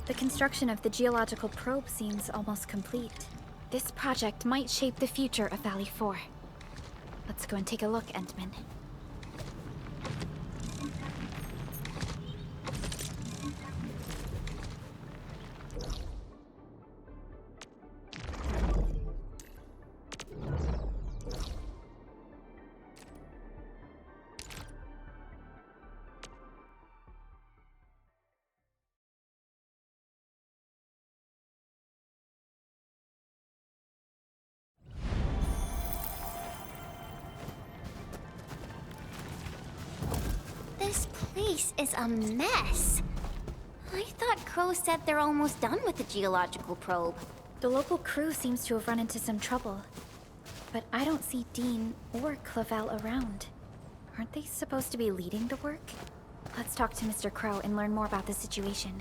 The construction of the geological probe seems almost complete. This project might shape the future of Valley 4. Let's go and take a look, Entman. This place is a mess. I thought Crow said they're almost done with the geological probe. The local crew seems to have run into some trouble. But I don't see Dean or Clavel around. Aren't they supposed to be leading the work? Let's talk to Mr. Crow and learn more about the situation.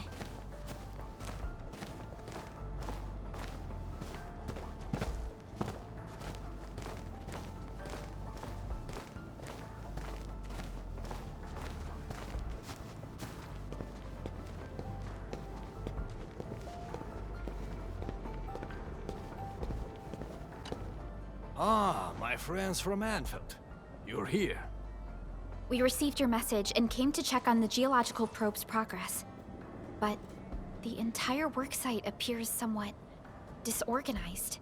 Ah, my friends from Endfield. You're here. We received your message and came to check on the geological probe's progress. But the entire worksite appears somewhat disorganized.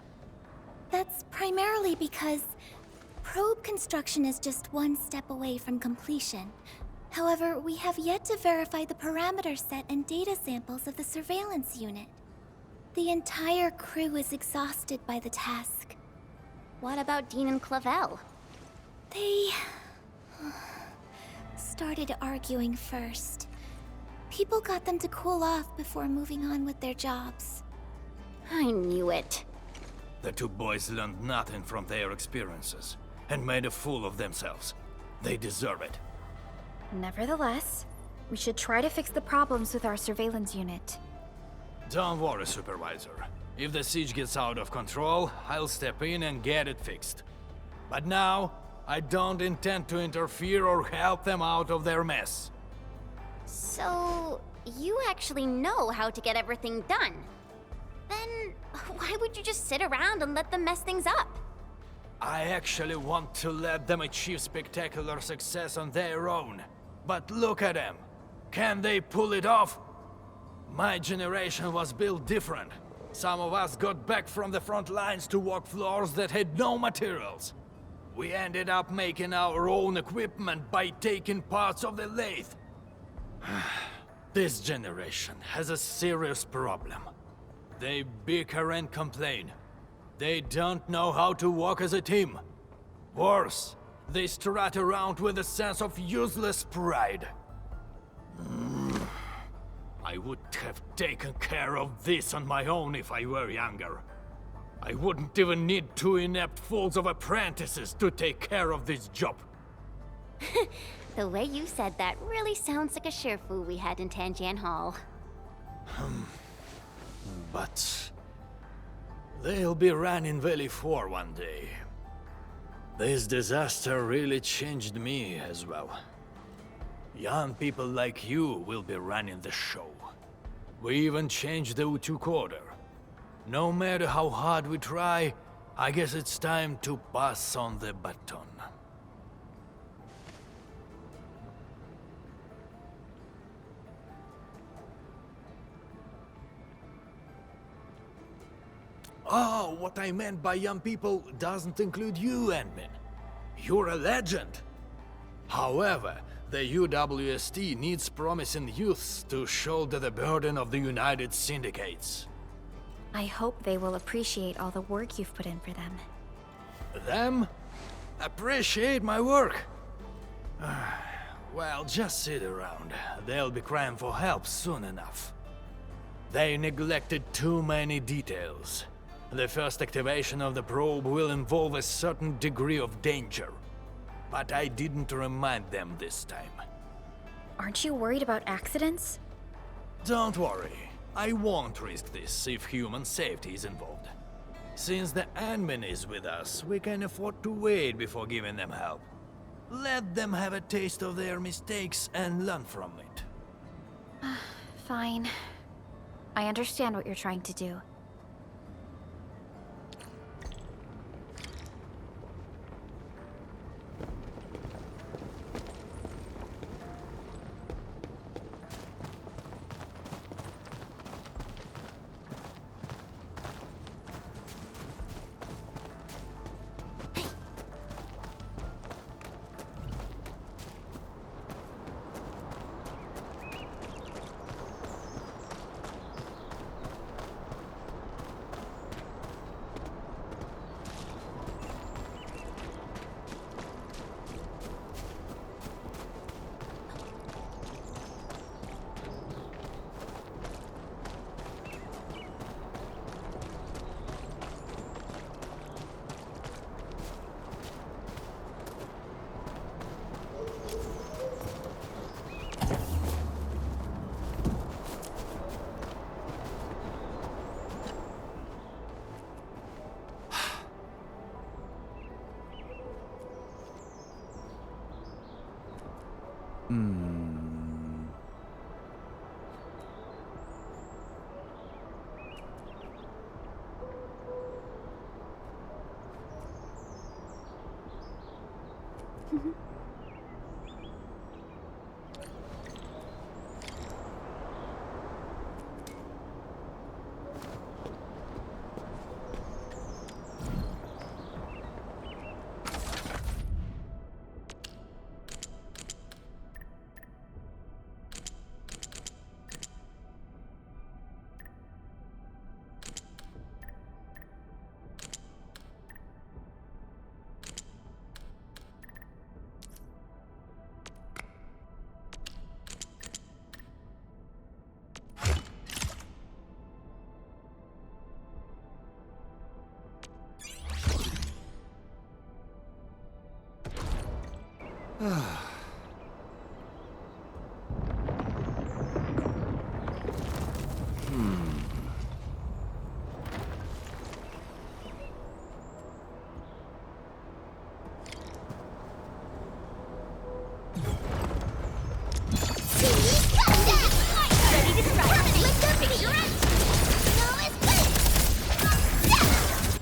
That's primarily because probe construction is just one step away from completion. However, we have yet to verify the parameter set and data samples of the surveillance unit. The entire crew is exhausted by the task. What about Dean and Clavel? They started arguing first. People got them to cool off before moving on with their jobs. I knew it. The two boys learned nothing from their experiences and made a fool of themselves. They deserve it. Nevertheless, we should try to fix the problems with our surveillance unit. Don't worry, Supervisor. If the siege gets out of control, I'll step in and get it fixed. But now, I don't intend to interfere or help them out of their mess. So, you actually know how to get everything done? Then, why would you just sit around and let them mess things up? I actually want to let them achieve spectacular success on their own. But look at them. Can they pull it off? My generation was built different. Some of us got back from the front lines to walk floors that had no materials. We ended up making our own equipment by taking parts of the lathe. This generation has a serious problem. They bicker and complain. They don't know how to work as a team. Worse, they strut around with a sense of useless pride. I would have taken care of this on my own if I were younger. I wouldn't even need two inept fools of apprentices to take care of this job. The way you said that really sounds like a Sherfu we had in Tanjian Hall. But they'll be running Valley 4 one day. This disaster really changed me as well. Young people like you will be running the show. We even changed the Utuk order. No matter how hard we try, I guess it's time to pass on the baton. Oh, what I meant by young people doesn't include you, Endman. You're a legend. However, the UWST needs promising youths to shoulder the burden of the United Syndicates. I hope they will appreciate all the work you've put in for them. Them? Appreciate my work? Well, just sit around. They'll be crying for help soon enough. They neglected too many details. The first activation of the probe will involve a certain degree of danger. But I didn't remind them this time. Aren't you worried about accidents? Don't worry. I won't risk this if human safety is involved. Since the admin is with us, we can afford to wait before giving them help. Let them have a taste of their mistakes and learn from it. Fine. I understand what you're trying to do.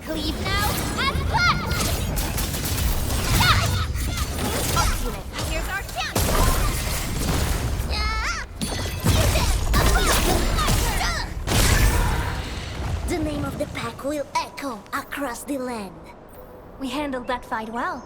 Cleave now and punch! Here's our chance! The name of the pack will echo across the land. We handled that fight well.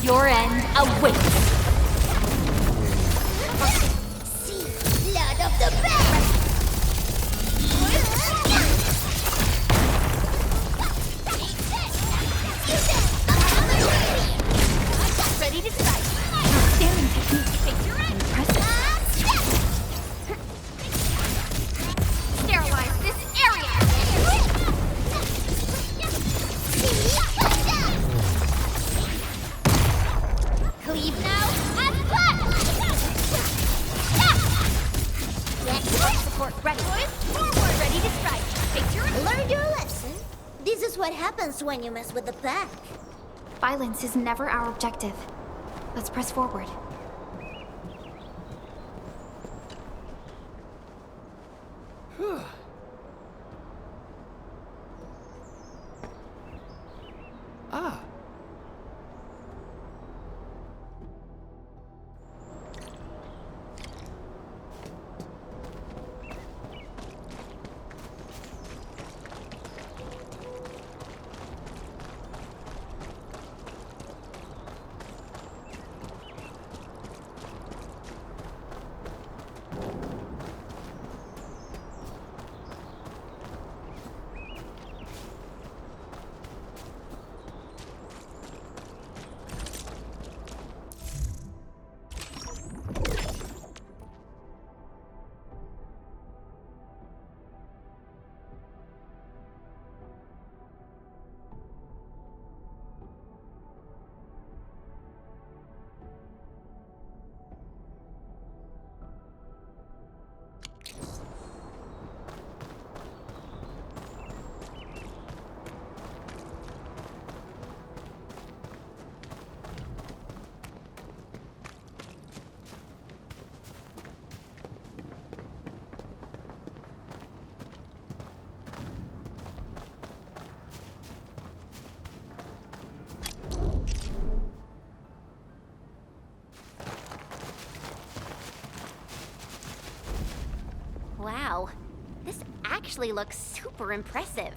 Your end awaits. See, blood of the bear! what happens when you mess with the pack. Violence is never our objective. Let's press forward. Ah. Wow, this actually looks super impressive.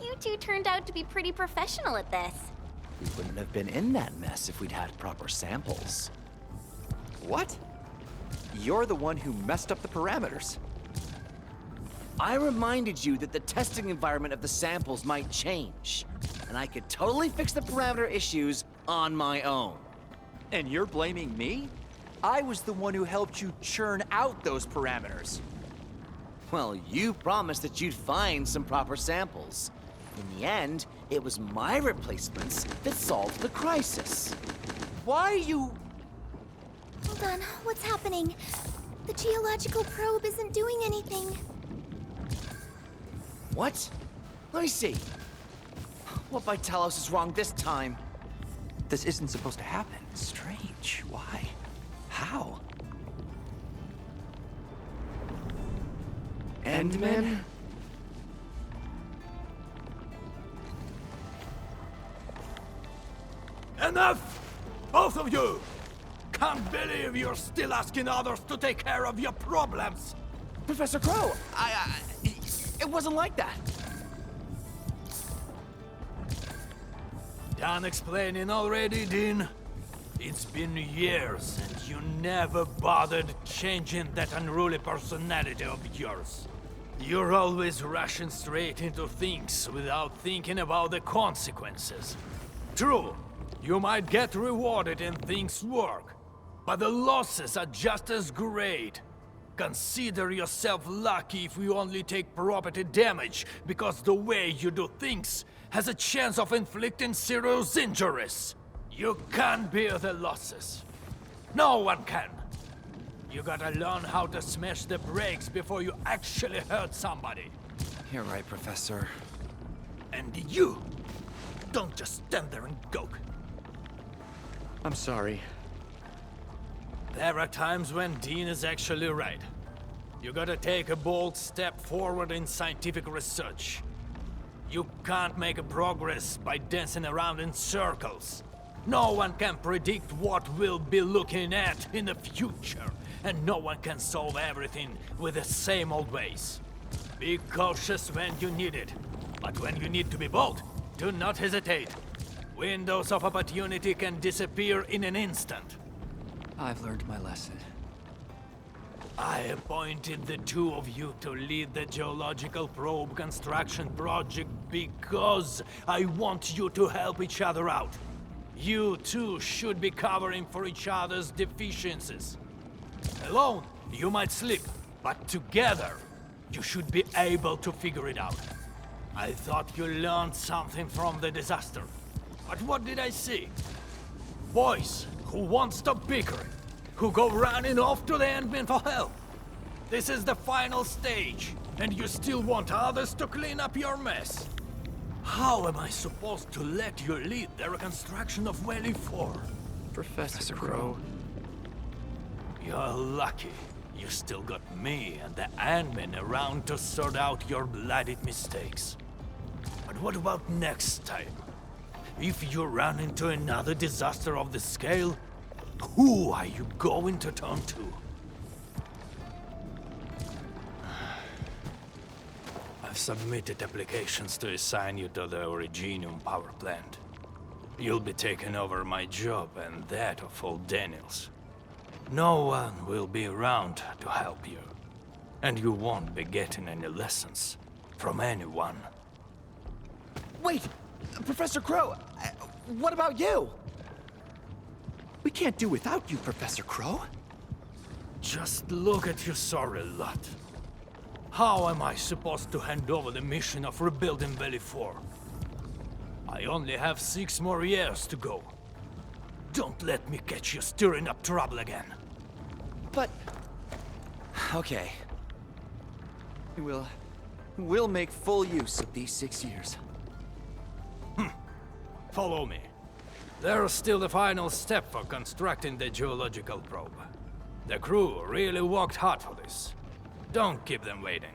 You two turned out to be pretty professional at this. We wouldn't have been in that mess if we'd had proper samples. What? You're the one who messed up the parameters. I reminded you that the testing environment of the samples might change, and I could totally fix the parameter issues on my own. And you're blaming me? I was the one who helped you churn out those parameters. Well, you promised that you'd find some proper samples. In the end, it was my replacements that solved the crisis. Why are you... Hold on, what's happening? The geological probe isn't doing anything. What? Let me see. What by Talos is wrong this time? This isn't supposed to happen. Strange. Why? How? Endmen? Enough! Both of you! Can't believe you're still asking others to take care of your problems! Professor Crow, it wasn't like that. Done explaining already, Dean? It's been years, and you never bothered changing that unruly personality of yours. You're always rushing straight into things without thinking about the consequences. True, you might get rewarded and things work, but the losses are just as great. Consider yourself lucky if you only take property damage, because the way you do things has a chance of inflicting serious injuries. You can't bear the losses. No one can. You gotta learn how to smash the brakes before you actually hurt somebody. You're right, Professor. And you, don't just stand there and gawk. I'm sorry. There are times when Dean is actually right. You gotta take a bold step forward in scientific research. You can't make a progress by dancing around in circles. No one can predict what we'll be looking at in the future, and no one can solve everything with the same old ways. Be cautious when you need it, but when you need to be bold, do not hesitate. Windows of opportunity can disappear in an instant. I've learned my lesson. I appointed the two of you to lead the geological probe construction project because I want you to help each other out. You two should be covering for each other's deficiencies. Alone, you might slip, but together, you should be able to figure it out. I thought you learned something from the disaster. But what did I see? Boys who won't stop bickering, who go running off to the Endmen for help. This is the final stage, and you still want others to clean up your mess. How am I supposed to let you lead the reconstruction of Valley 4? Professor Crow. You're lucky. You still got me and the Ant-Men around to sort out your bloody mistakes. But what about next time? If you run into another disaster of this scale, who are you going to turn to? I've submitted applications to assign you to the Originium power plant. You'll be taking over my job and that of old Daniels. No one will be around to help you. And you won't be getting any lessons from anyone. Wait! Professor Crow! What about you? We can't do without you, Professor Crow. Just look at your sorry lot. How am I supposed to hand over the mission of rebuilding Valley 4? I only have 6 more years to go. Don't let me catch you stirring up trouble again. But... okay. We'll make full use of these 6 years. Follow me. There's still the final step for constructing the geological probe. The crew really worked hard for this. Don't keep them waiting.